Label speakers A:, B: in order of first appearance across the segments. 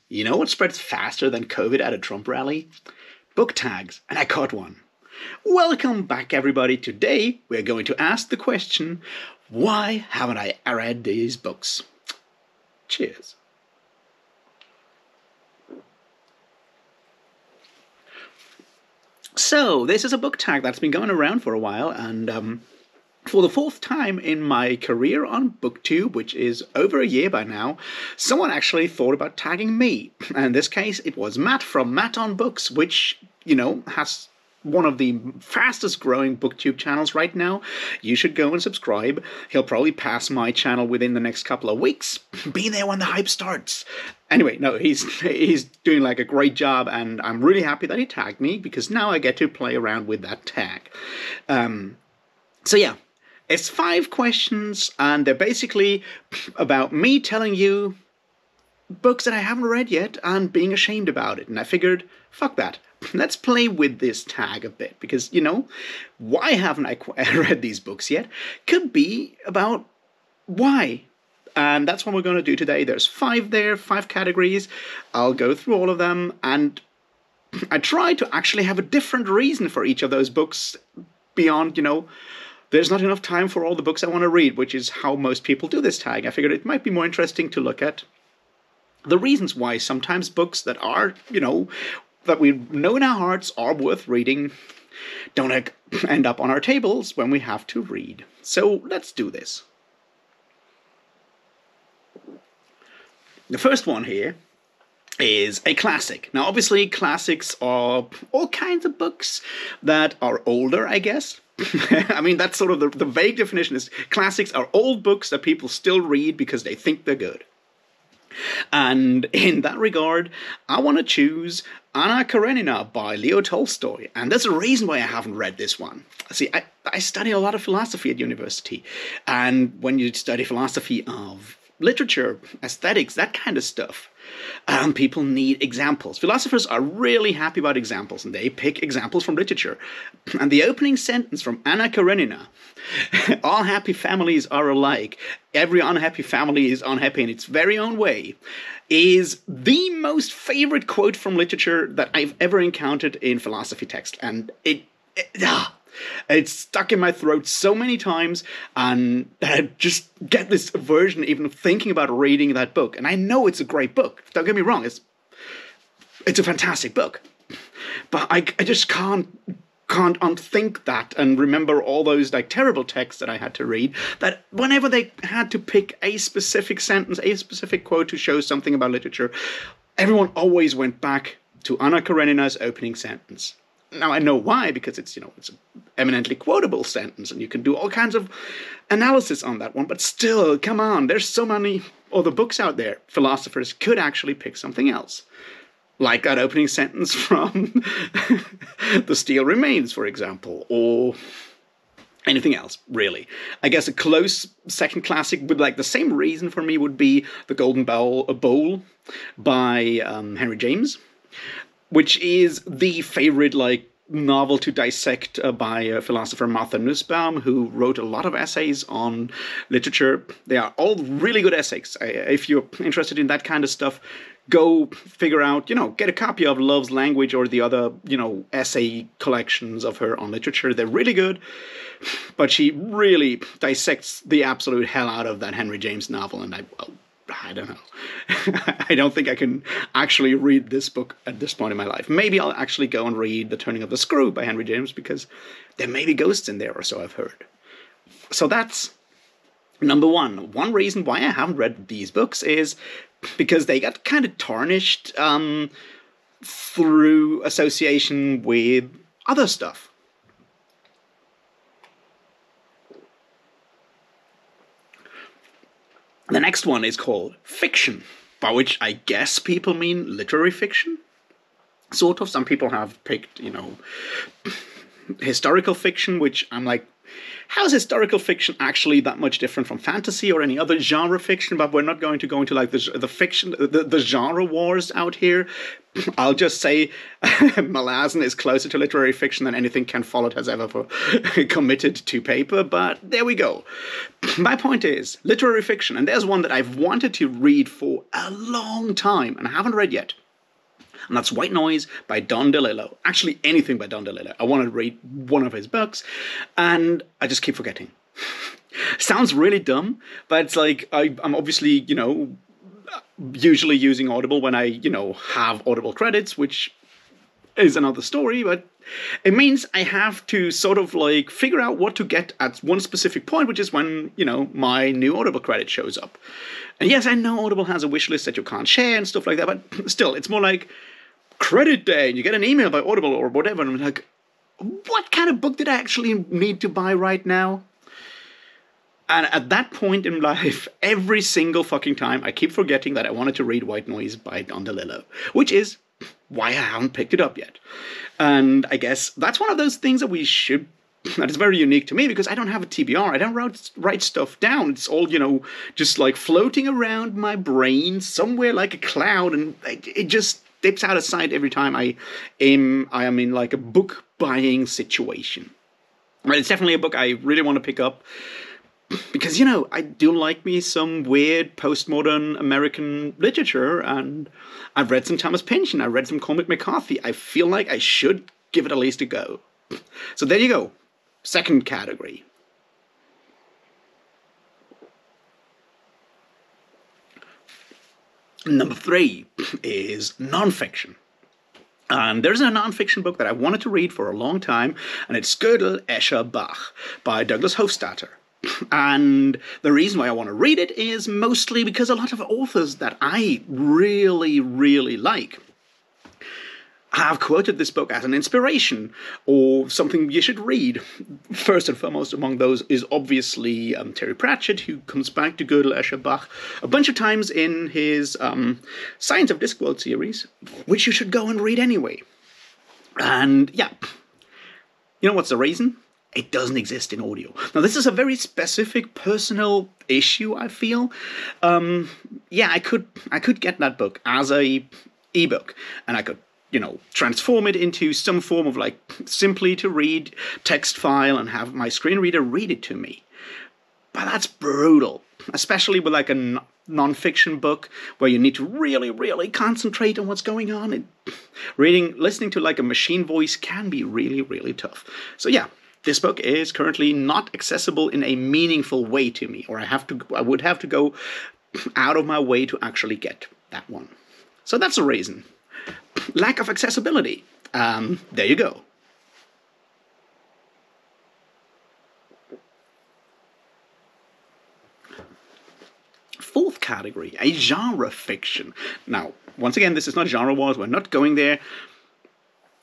A: You know what spreads faster than COVID at a Trump rally? Book tags, and I caught one. Welcome back, everybody. Today we're going to ask the question, why haven't I read these books? Cheers. So, this is a book tag that's been going around for a while, and for the fourth time in my career on BookTube, which is over a year by now, someone actually thought about tagging me. And in this case, it was Matt from Matt on Books, which, has one of the fastest growing BookTube channels right now. You should go and subscribe. He'll probably pass my channel within the next couple of weeks. Be there when the hype starts. Anyway, no, he's doing like a great job, and I'm really happy that he tagged me, because now I get to play around with that tag. So yeah. It's 5 questions, and they're basically about me telling you books that I haven't read yet and being ashamed about it. And I figured, fuck that. Let's play with this tag a bit, because, why haven't I read these books yet? Could be about why. And that's what we're going to do today. There's 5 there, 5 categories. I'll go through all of them, and I try to actually have a different reason for each of those books beyond, there's not enough time for all the books I want to read, which is how most people do this tag. I figured it might be more interesting to look at the reasons why sometimes books that are, that we know in our hearts are worth reading don't end up on our tables when we have to read. So let's do this. The first one here is a classic. Now, obviously, classics are all kinds of books that are older, I guess. I mean, that's sort of the vague definition is classics are old books that people still read because they think they're good. And in that regard, I want to choose Anna Karenina by Leo Tolstoy. And there's a reason why I haven't read this one. See, I study a lot of philosophy at university. And when you study philosophy of literature, aesthetics, that kind of stuff, people need examples. Philosophers are really happy about examples, and they pick examples from literature. And the opening sentence from Anna Karenina, all happy families are alike, every unhappy family is unhappy in its very own way, is the most favorite quote from literature that I've ever encountered in philosophy text. And it's stuck in my throat so many times, and I just get this aversion even of thinking about reading that book. And I know it's a great book. Don't get me wrong, it's a fantastic book. But I just can't unthink that and remember all those terrible texts that I had to read, that whenever they had to pick a specific sentence, a specific quote to show something about literature, everyone always went back to Anna Karenina's opening sentence. Now, I know why, because it's an eminently quotable sentence, and you can do all kinds of analysis on that one, but still, come on, there's so many other books out there. Philosophers could actually pick something else. Like that opening sentence from The Steel Remains, for example, or anything else, really. I guess a close second classic with the same reason for me would be The Golden Bowl by Henry James, which is the favorite novel to dissect by philosopher Martha Nussbaum, who wrote a lot of essays on literature. They are all really good essays. If you're interested in that kind of stuff, go figure out, get a copy of Love's Language or the other, essay collections of her on literature. They're really good, but she really dissects the absolute hell out of that Henry James novel, and I don't know. I don't think I can actually read this book at this point in my life. Maybe I'll actually go and read The Turning of the Screw by Henry James, because there may be ghosts in there, or so I've heard. So that's number one. One reason why I haven't read these books is because they got kind of tarnished through association with other stuff. The next one is called fiction, by which I guess people mean literary fiction. Sort of. Some people have picked, historical fiction, which I'm like, how is historical fiction actually that much different from fantasy or any other genre fiction? But we're not going to go into like the genre wars out here. I'll just say Malazan is closer to literary fiction than anything Ken Follett has ever committed to paper, but there we go. My point is, literary fiction, and there's one that I've wanted to read for a long time, and I haven't read yet. And that's White Noise by Don DeLillo. Actually, anything by Don DeLillo. I want to read one of his books, and I just keep forgetting. Sounds really dumb, but it's like I'm obviously, usually using Audible when I, have Audible credits, which is another story, but it means I have to sort of like figure out what to get at one specific point, which is when, my new Audible credit shows up. And yes, I know Audible has a wish list that you can't share and stuff like that, but still, it's more like credit day, and you get an email by Audible or whatever, and I'm like, what kind of book did I actually need to buy right now? And at that point in life, every single fucking time, I keep forgetting that I wanted to read White Noise by Don DeLillo, which is why I haven't picked it up yet. And I guess that's one of those things that that is very unique to me, because I don't have a TBR. I don't write stuff down. It's all, just like floating around my brain somewhere like a cloud, and it just dips out of sight every time I am in like a book buying situation. But it's definitely a book I really want to pick up, because, I do like me some weird postmodern American literature, and I've read some Thomas Pynchon, and I've read some Cormac McCarthy. I feel like I should give it at least a go. So there you go. Second category. Number 3 is nonfiction. And there's a nonfiction book that I wanted to read for a long time, and it's Gödel, Escher, Bach by Douglas Hofstadter. And the reason why I want to read it is mostly because a lot of authors that I really, really like have quoted this book as an inspiration or something you should read. First and foremost among those is obviously Terry Pratchett, who comes back to Gödel, Escher, Bach a bunch of times in his Science of Discworld series, which you should go and read anyway. And yeah, you know what's the reason? It doesn't exist in audio. Now, this is a very specific personal issue, I feel. I could get that book as a ebook, and I could, transform it into some form of like simply to read text file and have my screen reader read it to me. But that's brutal, especially with like a non-fiction book where you need to really, really concentrate on what's going on. Listening to like a machine voice can be really, really tough. So yeah. This book is currently not accessible in a meaningful way to me, or I would have to go out of my way to actually get that one. So that's the reason. Lack of accessibility. There you go. Fourth category, a genre fiction. Now, once again, this is not genre wars. We're not going there.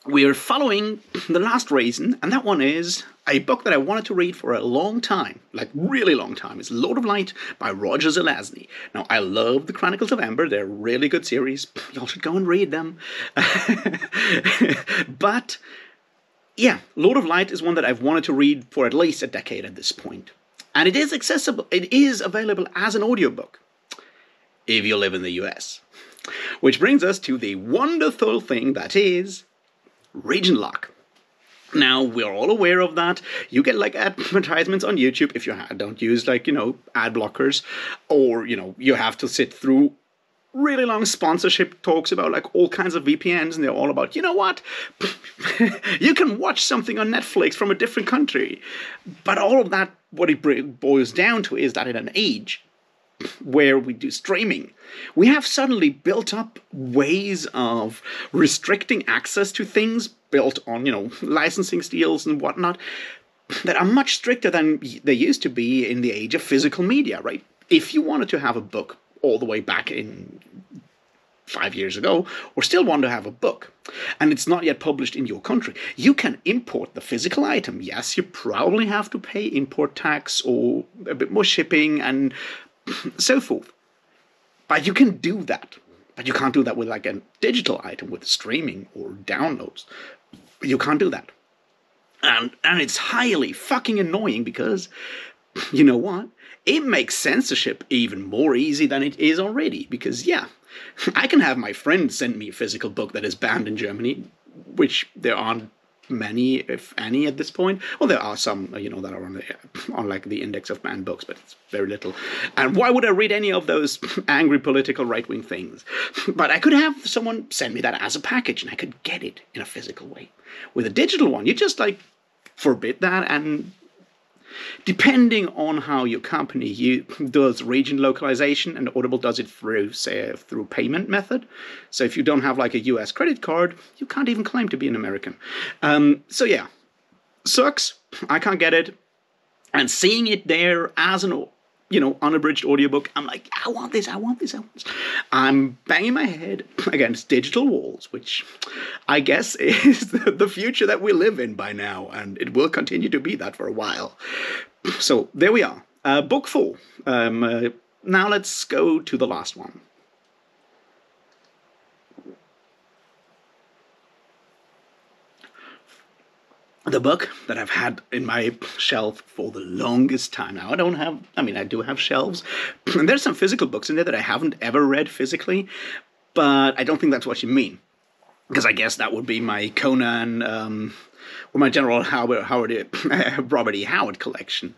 A: We're following the last reason, and that one is a book that I wanted to read for a long time, like really long time. It's Lord of Light by Roger Zelazny. Now, I love the Chronicles of Amber. They're a really good series. Y'all should go and read them. But, yeah, Lord of Light is one that I've wanted to read for at least a decade at this point. And it is accessible. It is available as an audiobook if you live in the US. Which brings us to the wonderful thing that is region lock. Now, we're all aware of that. You get like advertisements on YouTube if you don't use like, ad blockers, or, you have to sit through really long sponsorship talks about like all kinds of VPNs, and they're all about, you know what? You can watch something on Netflix from a different country. But all of that, what it boils down to is that in an age where we do streaming, we have suddenly built up ways of restricting access to things built on, licensing deals and whatnot that are much stricter than they used to be in the age of physical media, right? If you wanted to have a book all the way back in 5 years ago, or still want to have a book, and it's not yet published in your country, you can import the physical item. Yes, you probably have to pay import tax or a bit more shipping and so forth. But you can do that. But you can't do that with like a digital item with streaming or downloads. You can't do that. And it's highly fucking annoying because, you know what? It makes censorship even more easy than it is already. Because, yeah, I can have my friend send me a physical book that is banned in Germany, which there aren't many, if any, at this point. Well, there are some, that are on like the index of banned books, but it's very little. And why would I read any of those angry political right-wing things? But I could have someone send me that as a package, and I could get it in a physical way. With a digital one, you just forbid that, and depending on how your company does region localization, and Audible does it through payment method. So if you don't have like a US credit card, you can't even claim to be an American. So yeah, sucks. I can't get it. And seeing it there as an unabridged audiobook, I'm like, I want this. I'm banging my head against digital walls, which I guess is the future that we live in by now, and it will continue to be that for a while. So there we are. Book 4. Now let's go to the last one. The book that I've had in my shelf for the longest time now. I do have shelves. And there's some physical books in there that I haven't ever read physically, but I don't think that's what you mean. Because I guess that would be my Conan, or my General Robert E. Howard collection.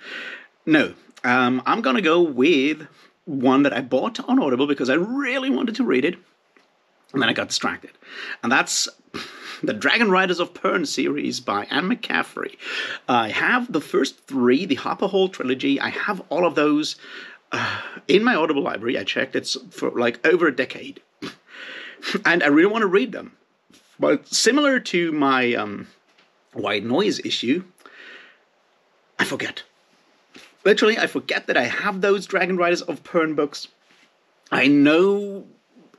A: No, I'm going to go with one that I bought on Audible because I really wanted to read it, and then I got distracted. And that's the Dragon Riders of Pern series by Anne McCaffrey. I have the first 3, the Hopper Hall trilogy. I have all of those in my Audible library. I checked. It's for like over a decade. And I really want to read them. But similar to my white noise issue, I forget. Literally, I forget that I have those Dragon Riders of Pern books. I know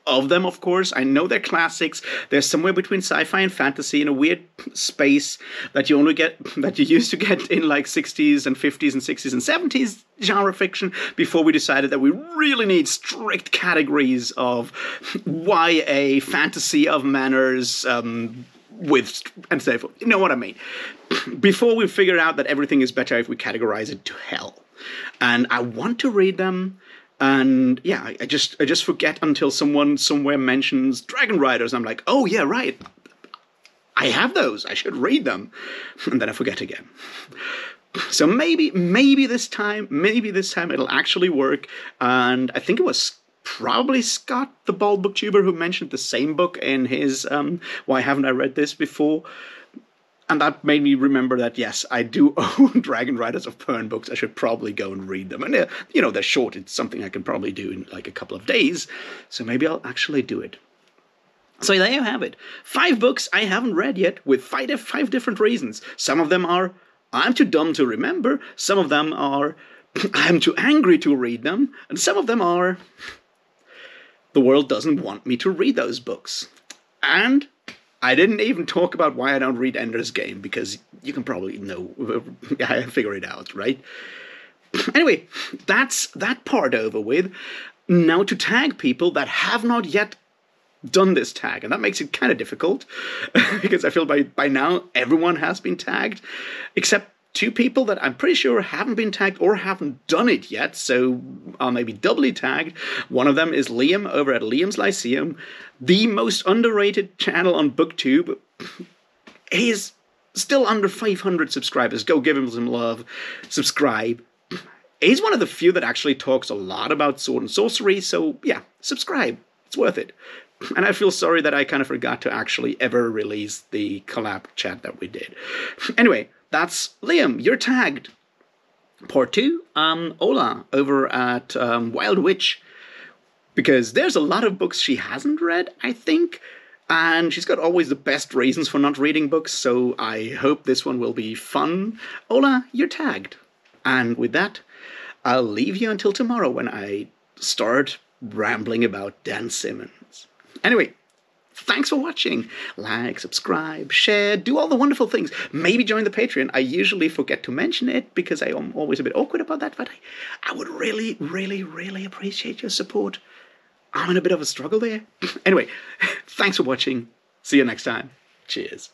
A: of them, of course. I know they're classics. They're somewhere between sci-fi and fantasy in a weird space that you used to get in like 60s and 50s and 60s and 70s genre fiction before we decided that we really need strict categories of YA, fantasy of manners, and so forth. You know what I mean? Before we figured out that everything is better if we categorize it to hell. And I want to read them. And yeah, I just forget until someone somewhere mentions Dragon Riders. I'm like, oh yeah, right. I have those. I should read them. And then I forget again. So maybe this time it'll actually work. And I think it was probably Scott, the Bald Booktuber, who mentioned the same book in his Why Haven't I Read This Before? And that made me remember that, yes, I do own Dragon Riders of Pern books. I should probably go and read them. And, they're short. It's something I can probably do in like a couple of days. So maybe I'll actually do it. So there you have it. 5 books I haven't read yet with 5 different reasons. Some of them are, I'm too dumb to remember. Some of them are, I'm too angry to read them. And some of them are, the world doesn't want me to read those books. And I didn't even talk about why I don't read Ender's Game, because you can probably figure it out, right? Anyway, that's that part over with. Now to tag people that have not yet done this tag, and that makes it kind of difficult, because I feel by now everyone has been tagged, except 2 people that I'm pretty sure haven't been tagged or haven't done it yet, so I'll maybe doubly tagged. One of them is Liam over at Liam's Lyceum, the most underrated channel on BookTube. He's still under 500 subscribers. Go give him some love. Subscribe. He's one of the few that actually talks a lot about sword and sorcery, so yeah, subscribe. It's worth it. And I feel sorry that I kind of forgot to actually ever release the collab chat that we did. Anyway, that's Liam. You're tagged. Part 2, Ola over at Wild Witch. Because there's a lot of books she hasn't read, I think. And she's got always the best reasons for not reading books, so I hope this one will be fun. Ola, you're tagged. And with that, I'll leave you until tomorrow when I start rambling about Dan Simmons. Anyway, thanks for watching. Like, subscribe, share, do all the wonderful things. Maybe join the Patreon. I usually forget to mention it because I am always a bit awkward about that, but I would really, really, really appreciate your support. I'm in a bit of a struggle there. Anyway, thanks for watching. See you next time. Cheers.